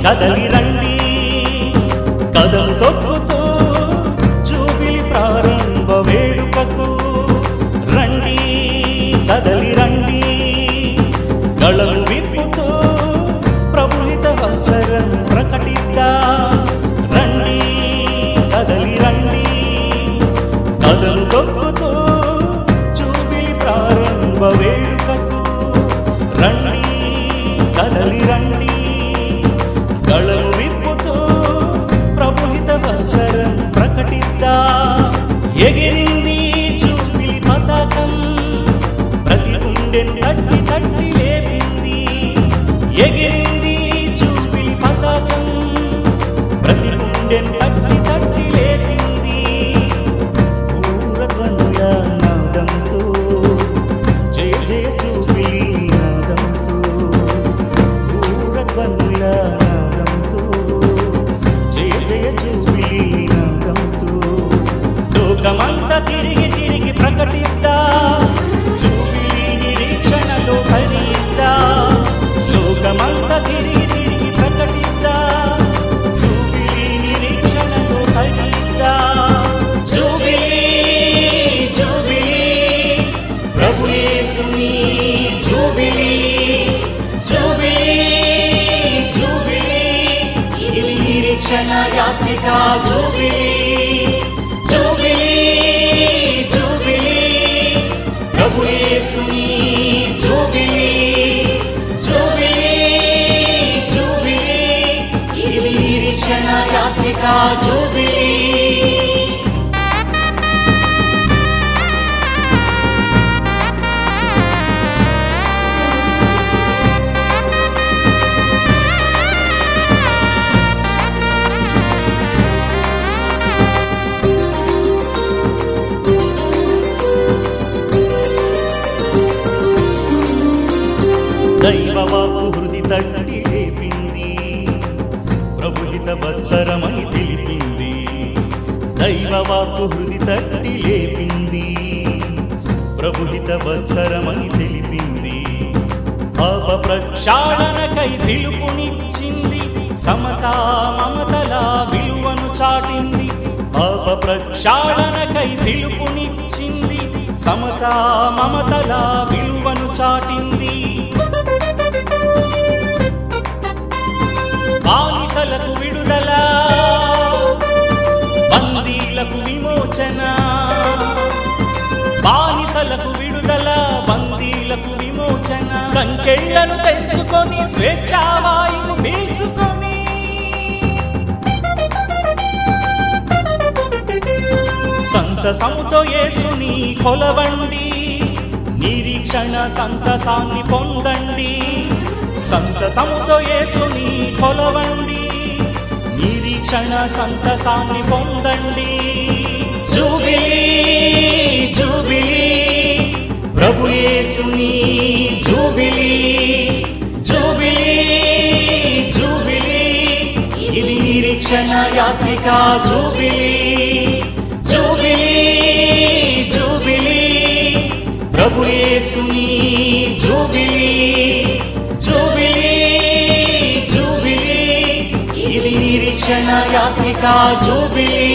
కదలి రండి కదం తొక్కుతూ జూబిలి ప్రారంభ వేడుకకు రండి కదలి రండి గళము విప్పుతూ ప్రభుహిత వత్సరం ప్రకటిద్దా రండి కదలి రండి కదం తొక్కుతూ జూబిలి ప్రారంభ వేడుకకు రండి కదలి రండి గళము విప్పుతూ ప్రభుహిత వత్సరం ప్రకటిద్దా ఎగిరింది జూబిలి పతాకం ప్రతి గుండెను తట్టి తట్టి లేపింది ఎగిరింది జూబిలి పతాకం ప్రతి గుండెను తట్టి తట్టి లేపింది పూరధ్వనుల నాదంతో జయ జయ జూబిలి నాదంతో పూరధ్వనుల నాదంతో జయ జయ జూబిలి నాదంతో లోకమంతా తిరిగి తిరిగి ప్రకటిద్దా జూబిలి నిరీక్షణలో హరిద్దా లోకమంతా తిరిగి తిరిగి ప్రకటిద్దా జూబిలి నిరీక్షణలో హరిద్దా జూబిలి జూబిలి ప్రభు యేసుని జూబిలి జూబిలి జూబిలి ఇది నిరీక్షణ యాత్రిక జూబిలి జూబిలి జూబిలి ప్రభు యేసుని జూబిలి జూబిలి జూబిలి ఇది నిరీక్షణ యాత్రిక జూబిలి దైవవాక్కు హృది తట్టి లేపింది ప్రభుహిత వత్సరమని తెలిపింది దైవవాక్కు హృది తట్టి లేపింది ప్రభుహిత వత్సరమని తెలిపింది పాప ప్రక్షాళనకై పిలుపునిచ్చింది సమతా మమతల విలువను చాటింది పాప ప్రక్షాళనకై పిలుపునిచ్చింది సమతా మమతల విలువను చాటింది బానిసలకు విడుదల బందీలకు విమోచన బానిసలకు విడుదల బందీలకు విమోచన సంకెళ్లను తెంచుకొని స్వేచ్ఛావాయువు పీల్చుకొని సంతసముతో యేసుని కొలవండి నిరీక్షణ సంతసాన్ని పొందండి సంతసముతో యేసుని కొలవండి నిరీక్షణ సంతసాన్ని పొందండి జూబిలి జూబిలి ప్రభు యేసుని జూబిలి జూబిలి జూబిలి ఇది నిరీక్షణ యాత్రిక జూబిలి జూబిలి జూబిలి ప్రభు యేసుని జూబిలి జూబిలి జూబిలి ఇది నిరీక్షణ యాత్రిక జూబిలి